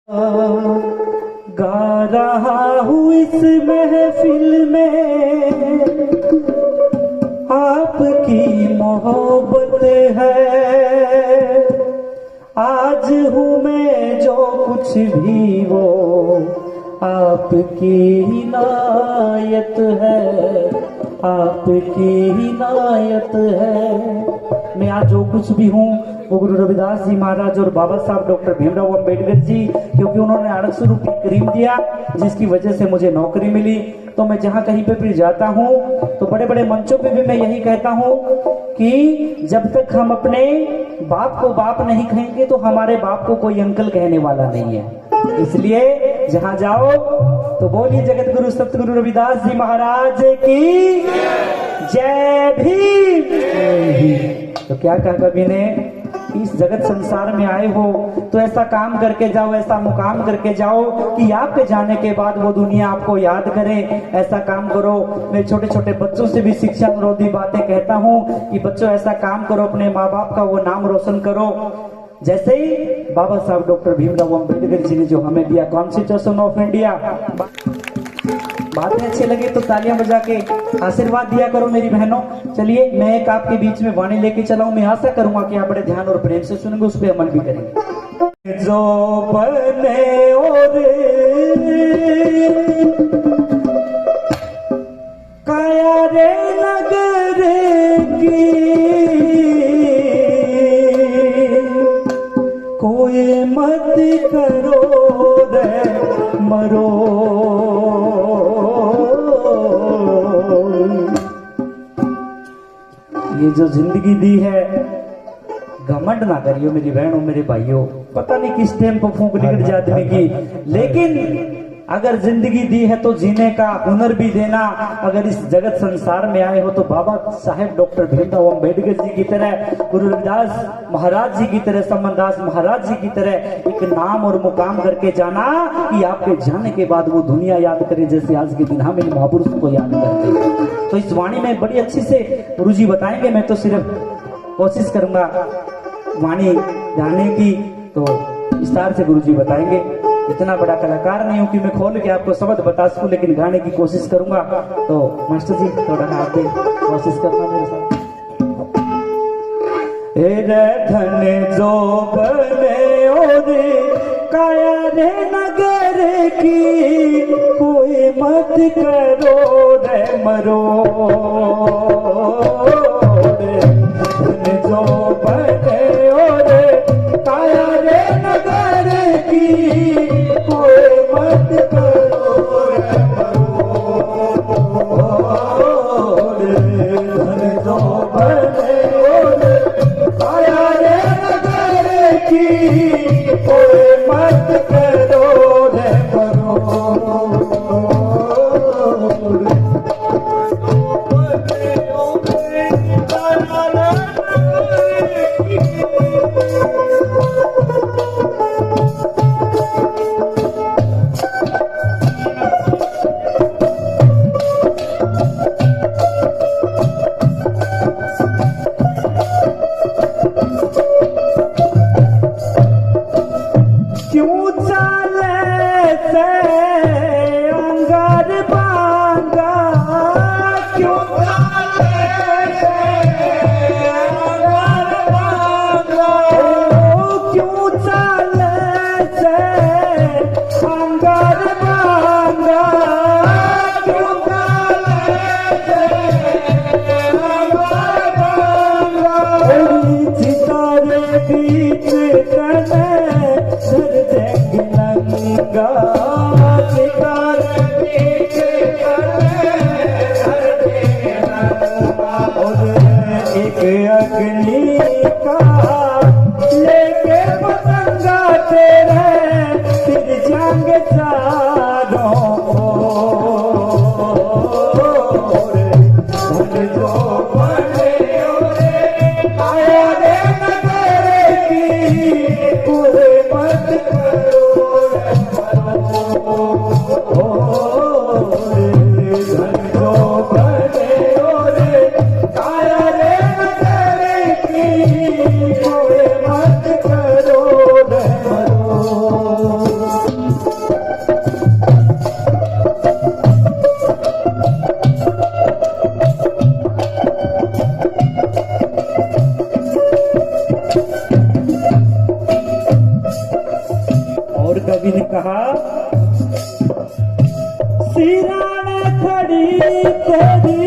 गा रहा हूँ इस महफिल में आपकी मोहब्बत है। आज हूँ मैं जो कुछ भी वो आपकी इनायत है, आपकी इनायत है। मैं आज जो कुछ भी हूँ वो गुरु रविदास जी महाराज और बाबा साहब डॉक्टर भीमराव अंबेडकर जी, क्योंकि उन्होंने 800 रुपये क्रीम दिया जिसकी वजह से मुझे नौकरी मिली। तो मैं जहाँ कहीं पे भी जाता हूँ तो बड़े बड़े मंचों पे भी मैं यही कहता हूँ कि जब तक हम अपने बाप को बाप नहीं कहेंगे तो हमारे बाप को कोई अंकल कहने वाला नहीं है। इसलिए जहाँ जाओ तो बोलिए जगत गुरु सतगुरु रविदास जी महाराज की जय भीम। तो क्या कहा कवि ने, इस जगत संसार में आए हो तो ऐसा काम करके जाओ, ऐसा मुकाम करके जाओ कि आपके जाने के बाद वो दुनिया आपको याद करे। ऐसा काम करो। मैं छोटे छोटे बच्चों से भी शिक्षा विरोधी बातें कहता हूँ कि बच्चों ऐसा काम करो, अपने माँ बाप का वो नाम रोशन करो। जैसे ही बाबा साहब डॉक्टर भीमराव अंबेडकर जी ने जो हमें दिया कॉन्स्टिट्यूशन ऑफ इंडिया, बातें अच्छी लगी तो तालियां बजा के आशीर्वाद दिया करो मेरी बहनों। चलिए मैं एक आपके बीच में वाणी लेके चला हूं। मैं आशा करूंगा कि आप बड़े ध्यान और प्रेम से सुनेंगे, उस पर अमल भी करेंगे। जो बने और काया रे नगर की कोई मत करो रे मरो। ये जो जिंदगी दी है घमंड ना करियो मेरी बहनों मेरे भाइयों। पता नहीं किस टाइम पर फूंक निकल जाती है की, लेकिन अगर जिंदगी दी है तो जीने का हुनर भी देना। अगर इस जगत संसार में आए हो तो बाबा साहेब डॉक्टर भीमराव अंबेडकर जी की तरह, गुरु रविदास महाराज जी की तरह, समनदास महाराज जी की तरह एक नाम और मुकाम करके जाना कि आपके जाने के बाद वो दुनिया याद करे जैसे आज के दिन हम इन महापुरुषों को याद करते हैं। तो इस वाणी में बड़ी अच्छी से गुरु जी बताएंगे। मैं तो सिर्फ कोशिश करूंगा वाणी गाने की, तो विस्तार से गुरु जी बताएंगे। इतना बड़ा कलाकार नहीं हूं कि मैं खोल के आपको शब्द बता सकूं, लेकिन गाने की कोशिश करूंगा। तो मास्टर जी थोड़ा हाथ दे, कोशिश करना मेरे साथ। धन जो बने और काया रे नगर की कोई मत करो रे मरो। धन जो बने और काया रे नगर की कोई मत करो रे मरो। धन जो बने और काया रे नगर की कोई मत करो रे मरो। बीच तने सर देंगे नंगा सितारे और कवि ने कहा सिरान खड़ी तेरी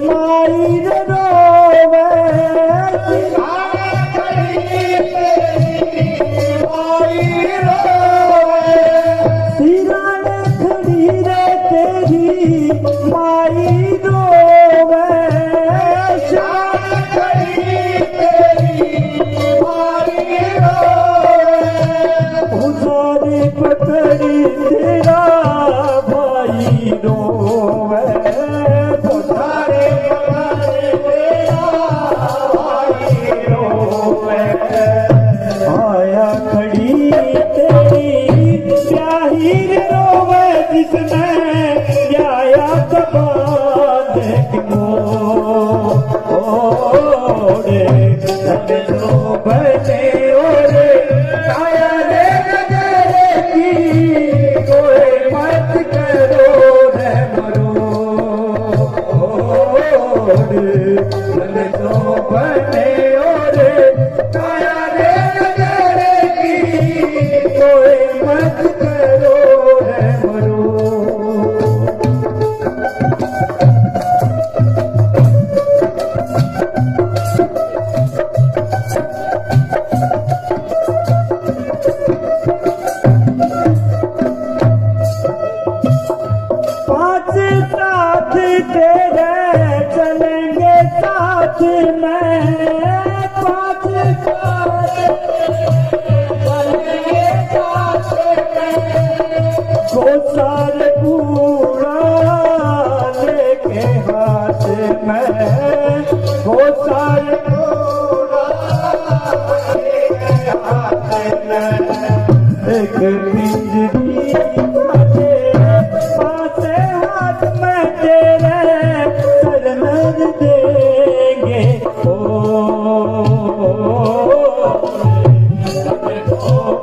माई रोवे, सिरान खड़ी तेरी माई रोवे, सिरान खड़ी रे तेरी माई रोवे, सिरान खड़ी तेरी माई रोवे, उजारे पकड़ी तेरा भाई रोवे, उजारे पकड़ी तेरा भाई रोवे, आया खड़ी तेरी ब्याही रोवे, जिसने आया कबाद ओरे लो बने ओरे आया रे नगर की, कोई मत करो रे मरो, लो बने ओरे आया रे नगर की, कोई मत करो रे मरो। पांच साथ तेरे चलेंगे साथ में, पांच साथ चलेंगे साथ में, गोसाल कूड़ा लेके हाथ में, गोसाल कूड़ा लेके हाथ में, एक पिंजरी पासे हाथ में तेरे सरमद देंगे ओ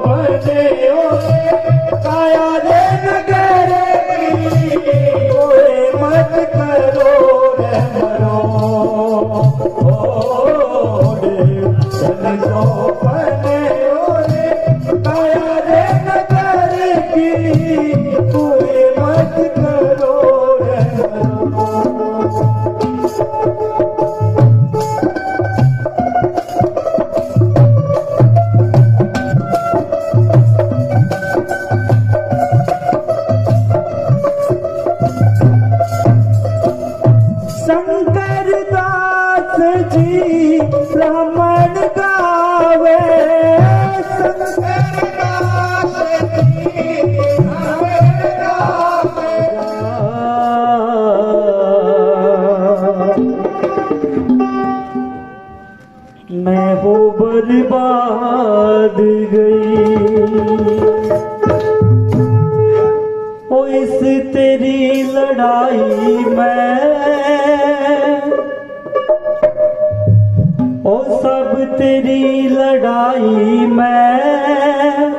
बने ओ काया रे नगर की, कोई मत करो रे मरो, बने ओ काया रे नगर की, कोई मत करो रे मरो। शंकर दास जी ब्राह्मण गावे, शंकर दास जी ब्राह्मण गावे, मैं हो बर्बाद गई ओ इस तेरी लड़ाई में, ओ सब तेरी लड़ाई में,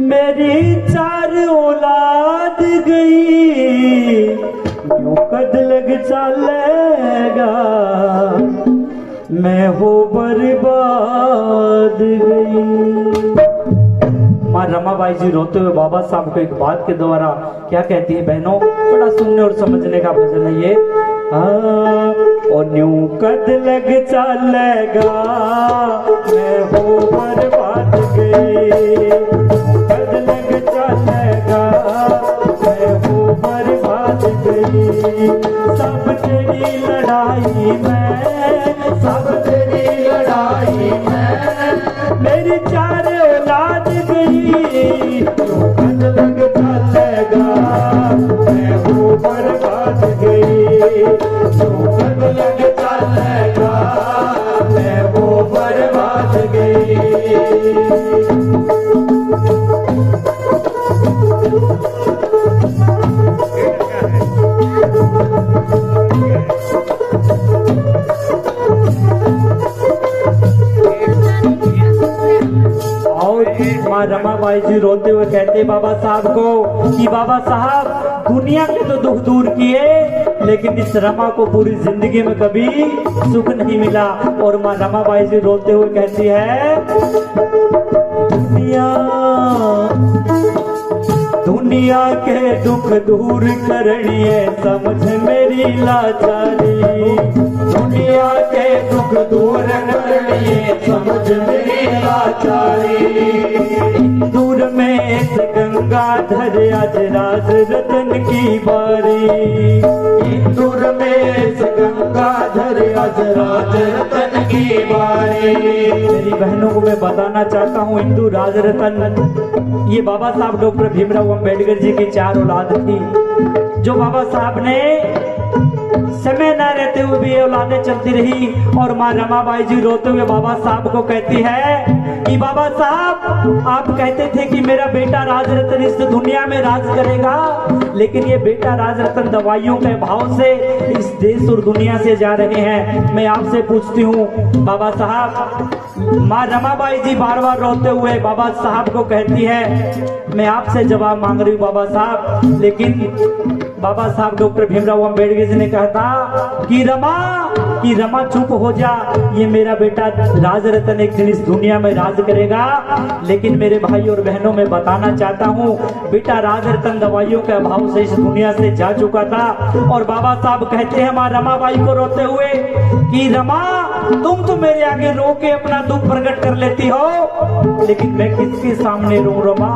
मेरी चार औलाद गई, यूं कद लग चलेगा, मैं हो बर्बाद गई। मां रमाबाई जी रोते हुए बाबा साहब को एक बात के द्वारा क्या कहती है बहनों, बड़ा सुनने और समझने का भजन है ये। ओ न्यू कद लग चलेगा, मैं हो बर्बाद गई, कद लग चलेगा, मैं हो बर्बाद गई, सब तेरी लड़ाई में, सब तेरी लड़ाई में, मेरी चार औलाद गई, कद लग चलेगा, मैं हो बर्बाद गई, कद लग चलेगा, मैं हो बर्बाद गई। मां रमाबाई जी रोते हुए कहते बाबा साहब को कि बाबा साहब दुनिया के तो दुख दूर किए, लेकिन इस रमा को पूरी जिंदगी में कभी सुख नहीं मिला। और मां रमाबाई जी रोते हुए कहती है दुनिया दुनिया के दुख दूर करनिए समझ मेरी लाचारी। दुनिया के दुख दूर करनिए समझ मेरी लाचारी। दूर में इस गंगाधर आज राज रतन की बारी। दूर में इस गंगाधर आज राज रतन की बारी। मेरी बहनों को मैं बताना चाहता हूँ, हिंदू राज रतन ये बाबा साहब डॉक्टर भीमराव अंबेडकर जी की 4 औलाद थी, जो बाबा साहब ने समय न रहते हुए भी औलादें चलती रही। और माँ रमाबाई जी रोते हुए बाबा साहब को कहती है कि बाबा साहब आप कहते थे कि मेरा बेटा राज रतन इस दुनिया में राज करेगा, लेकिन ये बेटा राज रतन दवाइयों के भाव से इस देश और दुनिया से जा रहे हैं। मैं आपसे पूछती हूँ बाबा साहब। माँ रमाबाई जी बार बार रोते हुए बाबा साहब को कहती है मैं आपसे जवाब मांग रही हूँ बाबा साहब। लेकिन बाबा साहब डॉक्टर भीमराव अंबेडकर जी ने कहा था कि रमा चुप हो जा, ये मेरा बेटा राज रतन एक दिन इस दुनिया में राज करेगा। लेकिन मेरे भाई और बहनों में बताना चाहता हूँ बेटा राज रतन दवाइयों के अभाव से इस दुनिया से जा चुका था। और बाबा साहब कहते हैं माँ रमाबाई को रोते हुए कि रमा तुम तो मेरे आगे रो के अपना दुख प्रकट कर लेती हो, लेकिन मैं किसके सामने रो रमा,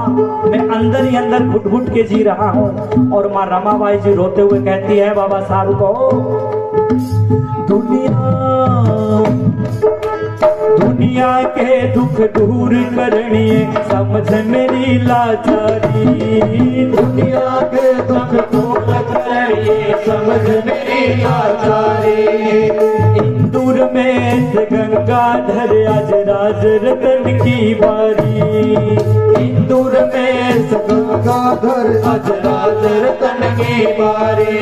मैं अंदर ही अंदर घुट घुट के जी रहा हूँ। और माँ रमाबाई जी रोते हुए कहती है बाबा साहब को दुनिया के दुख दूर करनिए समझ मेरी लाचारी। दुनिया के दुख दूर करनिए समझ मेरी लाचारी। इंदूर में गंगाधर आज राज रतन की बारी। इंदूर में गंगाधर आज राज रतन की बारी।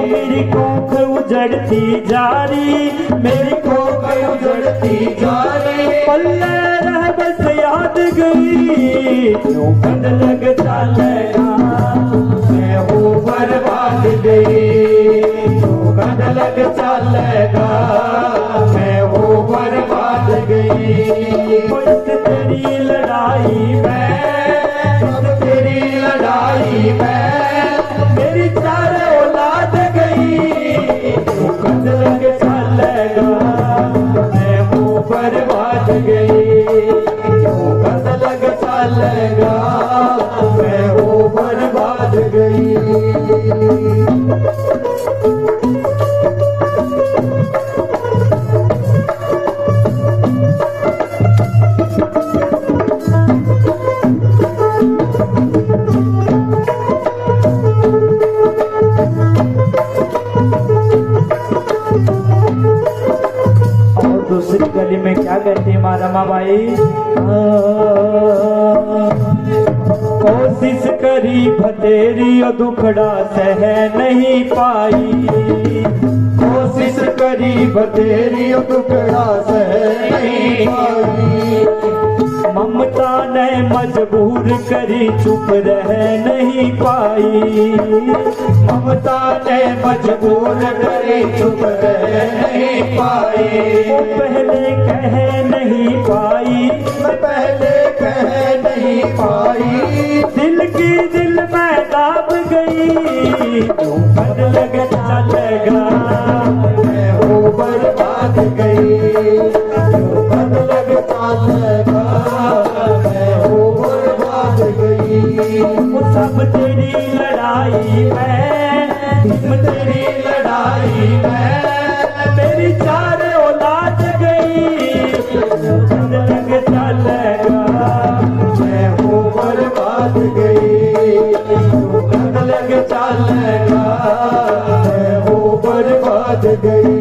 मेरी कोख उजड़ती जारी, मेरी कोख उजड़ती जारी। पल्ले रह बस याद गई क्यों बद लग चलेगा, मैं हूँ बर्बाद गई क्यों बद लग चलेगा, मैं हूँ बर्बाद गई। इस तेरी लड़ाई में, तेरी लड़ाई में मेरी 4 औलाद गई क्यों बद लग चलेगा, मैं हूँ बर्बाद गई क्यों बद लग चलेगा, मैं हूँ बर्बाद गई। दूसरी गली में क्या कहती है माँ रमाबाई, कोशिश करी भतेरी और दुखड़ा सह नहीं पाई। कोशिश करी भतेरी और दुखड़ा सह नहीं पाई। ममता ने मजबूर करी चुप रह नहीं पाई। ममता ने मजबूर करी चुप रह नहीं पाई। वो पहले कह नहीं पाई, मैं पहले कह नहीं पाई। दिल की दिल में दाब गई क्यों बद लग चलेगा, मैं हूँ बर्बाद गई क्यों बद लग चलेगा, मैं हूँ बर्बाद गई। वो सब तेरी लड़ाई में, तेरी लड़ाई में मेरी 4 औलाद गई बद लग चलेगा, मैं हूँ बर्बाद गई बद लग चलेगा, मैं हूँ बर्बाद गई।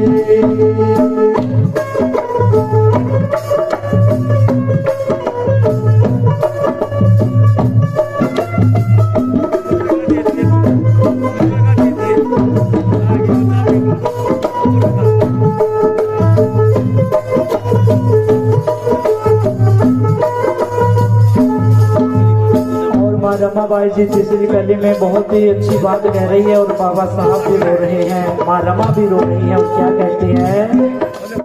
रमाबाई जी तीसरी गली में बहुत ही अच्छी बात कह रही है और बाबा साहब भी रो रहे हैं, माँ रमा भी रो रही है और क्या कहती है।